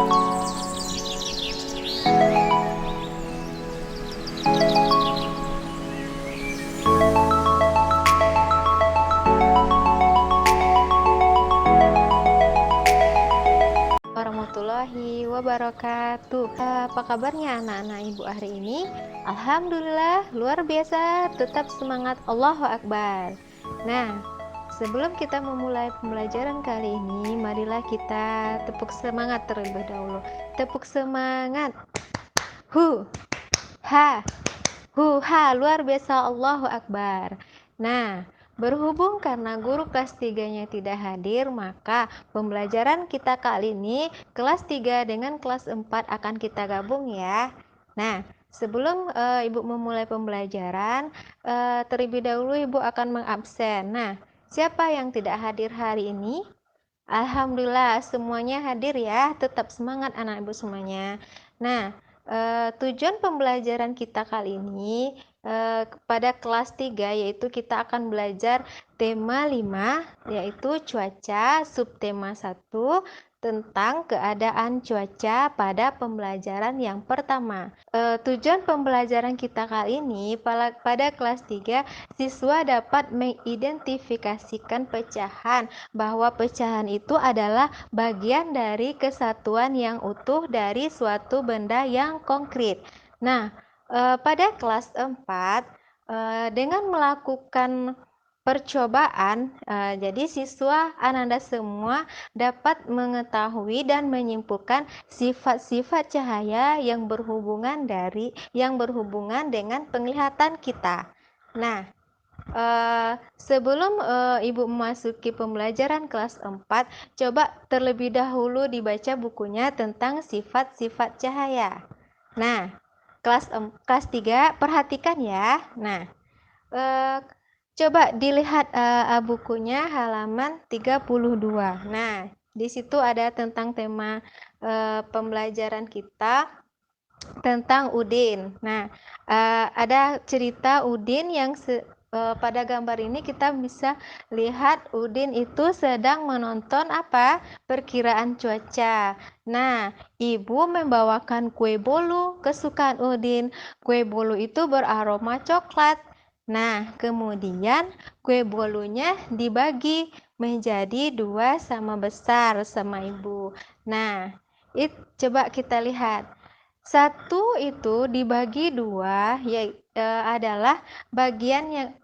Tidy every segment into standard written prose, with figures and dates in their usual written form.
Warahmatullahi wabarakatuh. Apa kabarnya anak-anak ibu hari ini? Alhamdulillah luar biasa, tetap semangat, Allahu Akbar. Nah, sebelum kita memulai pembelajaran kali ini, marilah kita tepuk semangat terlebih dahulu. Tepuk semangat. Hu, ha, ha, luar biasa, Allahu Akbar. Nah, berhubung karena guru kelas 3-nya tidak hadir, maka pembelajaran kita kali ini kelas 3 dengan kelas 4 akan kita gabung ya. Nah, sebelum Ibu memulai pembelajaran, terlebih dahulu Ibu akan mengabsen. Nah, siapa yang tidak hadir hari ini? Alhamdulillah semuanya hadir ya, tetap semangat anak ibu semuanya. Nah, tujuan pembelajaran kita kali ini pada kelas 3 yaitu kita akan belajar tema 5 yaitu cuaca, subtema 1 tentang keadaan cuaca pada pembelajaran yang pertama. Tujuan pembelajaran kita kali ini pada kelas 3 siswa dapat mengidentifikasikan pecahan bahwa pecahan itu adalah bagian dari kesatuan yang utuh dari suatu benda yang konkret. Nah, pada kelas 4 dengan melakukan percobaan, jadi siswa Ananda semua dapat mengetahui dan menyimpulkan sifat-sifat cahaya yang berhubungan dengan penglihatan kita. Nah, sebelum Ibu memasuki pembelajaran kelas 4, coba terlebih dahulu dibaca bukunya tentang sifat-sifat cahaya. Nah, kelas 3 perhatikan ya. Nah, coba dilihat bukunya halaman 32. Nah, di situ ada tentang tema pembelajaran kita tentang Udin. Nah, ada cerita Udin yang pada gambar ini kita bisa lihat Udin itu sedang menonton perkiraan cuaca. Nah, ibu membawakan kue bolu kesukaan Udin. Kue bolu itu beraroma coklat. Nah, kemudian kue bolunya dibagi menjadi 2 sama besar sama ibu. Nah, coba kita lihat. 1 itu dibagi 2 adalah bagian yang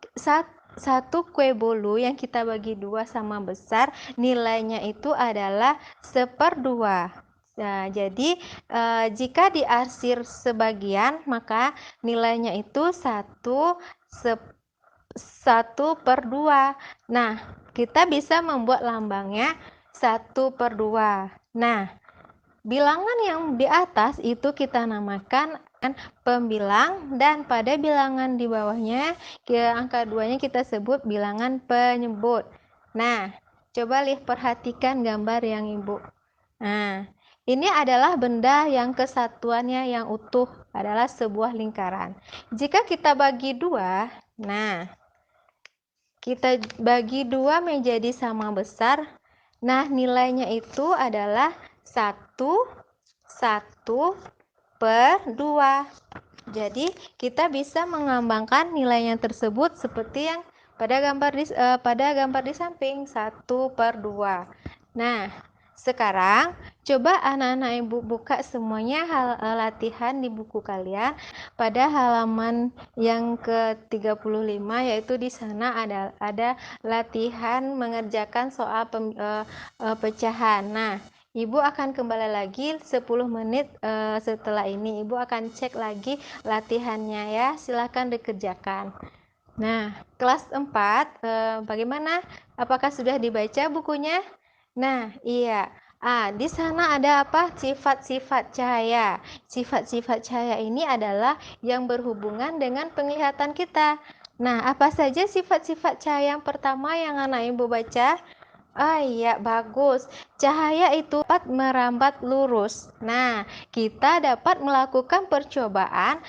satu kue bolu yang kita bagi 2 sama besar, nilainya itu adalah 1/2. Nah, jadi jika diarsir sebagian maka nilainya itu 1/2. Nah, kita bisa membuat lambangnya 1/2. Nah, bilangan yang di atas itu kita namakan pembilang dan pada bilangan di bawahnya angka 2-nya kita sebut bilangan penyebut. Nah, coba perhatikan gambar yang Ibu. Nah, ini adalah benda yang kesatuannya yang utuh adalah sebuah lingkaran. Jika kita bagi 2, nah kita bagi 2 menjadi sama besar. Nah, nilainya itu adalah 1/2. Jadi, kita bisa mengambangkan nilainya tersebut seperti yang pada gambar di samping 1/2. Nah, sekarang coba anak-anak Ibu buka semuanya latihan di buku kalian pada halaman yang ke-35 yaitu di sana ada latihan mengerjakan soal pecahan. Nah, Ibu akan kembali lagi 10 menit setelah ini. Ibu akan cek lagi latihannya ya. Silakan dikerjakan. Nah, kelas 4 bagaimana? Apakah sudah dibaca bukunya? Nah, iya. Di sana ada sifat-sifat cahaya. Sifat-sifat cahaya ini adalah yang berhubungan dengan penglihatan kita. Nah, apa saja sifat-sifat cahaya yang pertama yang anak ibu baca? Ah iya, bagus. Cahaya itu dapat merambat lurus. Nah, kita dapat melakukan percobaan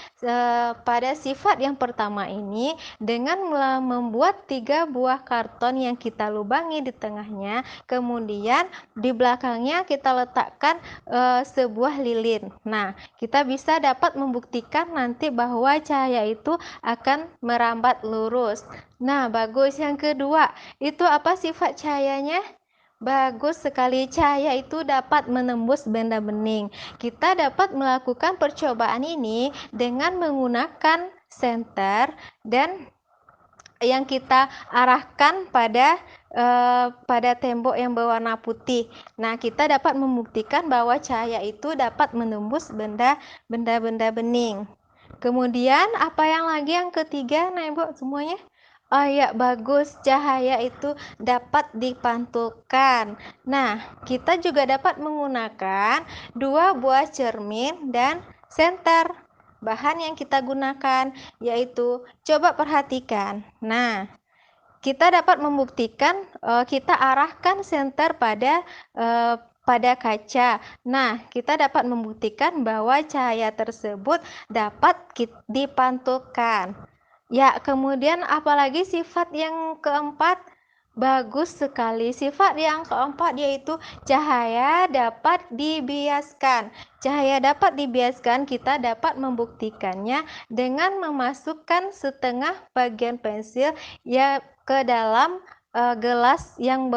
pada sifat yang pertama ini dengan membuat 3 buah karton yang kita lubangi di tengahnya. Kemudian di belakangnya kita letakkan sebuah lilin. Nah, kita bisa dapat membuktikan nanti bahwa cahaya itu akan merambat lurus. Nah, bagus. Yang kedua, itu apa sifat cahayanya? Bagus sekali, cahaya itu dapat menembus benda bening. Kita dapat melakukan percobaan ini dengan menggunakan senter dan yang kita arahkan pada tembok yang berwarna putih. Nah, kita dapat membuktikan bahwa cahaya itu dapat menembus benda-benda bening. Kemudian apa yang lagi yang ketiga, nah Ibu semuanya? Oh ya, bagus. Cahaya itu dapat dipantulkan. Nah, kita juga dapat menggunakan 2 buah cermin dan senter. Bahan yang kita gunakan yaitu, coba perhatikan. Nah, kita dapat membuktikan kita arahkan senter pada kaca. Nah, kita dapat membuktikan bahwa cahaya tersebut dapat dipantulkan. Ya, kemudian apalagi sifat yang keempat? Bagus sekali. Sifat yang keempat yaitu cahaya dapat dibiaskan. Cahaya dapat dibiaskan, kita dapat membuktikannya dengan memasukkan setengah bagian pensil ya ke dalam gelas yang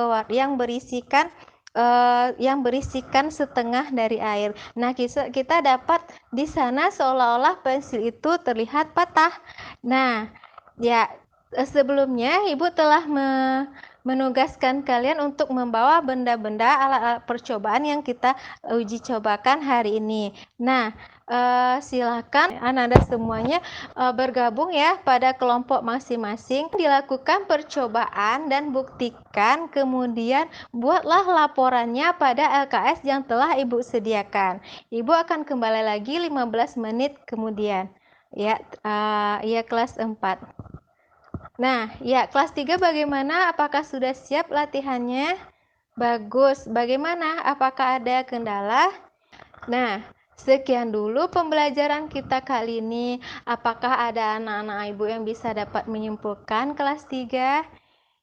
berisikan setengah dari air. Nah, kita dapat di sana seolah-olah pensil itu terlihat patah. Nah, ya sebelumnya Ibu telah menugaskan kalian untuk membawa benda-benda alat-alat percobaan yang kita uji cobakan hari ini. Nah, silakan anak-anak semuanya bergabung ya pada kelompok masing-masing. Dilakukan percobaan dan buktikan, kemudian buatlah laporannya pada LKS yang telah Ibu sediakan. Ibu akan kembali lagi 15 menit kemudian. Ya, ya kelas 4. Nah, ya kelas 3 bagaimana? Apakah sudah siap latihannya? Bagus. Bagaimana? Apakah ada kendala? Nah, sekian dulu pembelajaran kita kali ini. Apakah ada anak-anak Ibu yang bisa dapat menyimpulkan kelas 3?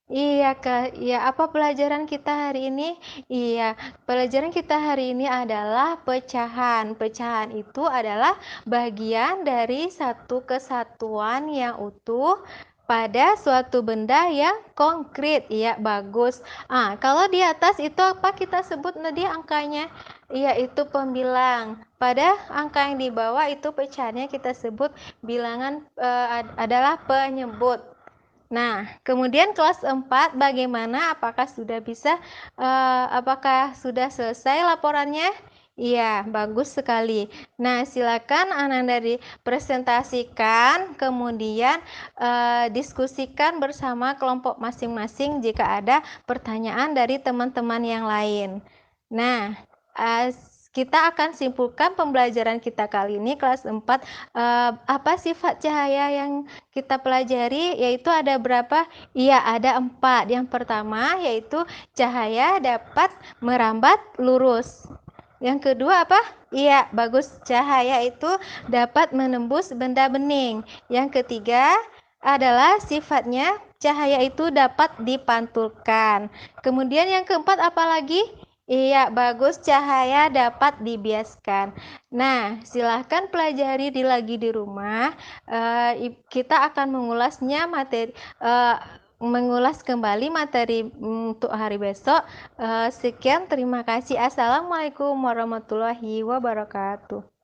Iya, Kak. Iya, apa pelajaran kita hari ini? Iya, pelajaran kita hari ini adalah pecahan. Pecahan itu adalah bagian dari satu kesatuan yang utuh pada suatu benda yang konkret. Iya, bagus. Kalau di atas itu apa kita sebut tadi angkanya? Iya, itu pembilang. Pada angka yang di bawah itu pecahannya kita sebut bilangan adalah penyebut. Nah, kemudian kelas 4 bagaimana? Apakah sudah bisa? Apakah sudah selesai laporannya? Iya, bagus sekali. Nah, silakan Ananda presentasikan, kemudian diskusikan bersama kelompok masing-masing jika ada pertanyaan dari teman-teman yang lain. Nah, kita akan simpulkan pembelajaran kita kali ini kelas 4. Apa sifat cahaya yang kita pelajari? Yaitu ada berapa? Iya, ada 4. Yang pertama yaitu cahaya dapat merambat lurus. Yang kedua apa? Iya, bagus. Cahaya itu dapat menembus benda bening. Yang ketiga adalah sifatnya cahaya itu dapat dipantulkan. Kemudian yang keempat apa lagi? Iya, bagus. Cahaya dapat dibiaskan. Nah, silahkan pelajari lagi di rumah. Kita akan mengulas kembali materi untuk hari besok. Sekian, terima kasih. Assalamualaikum warahmatullahi wabarakatuh.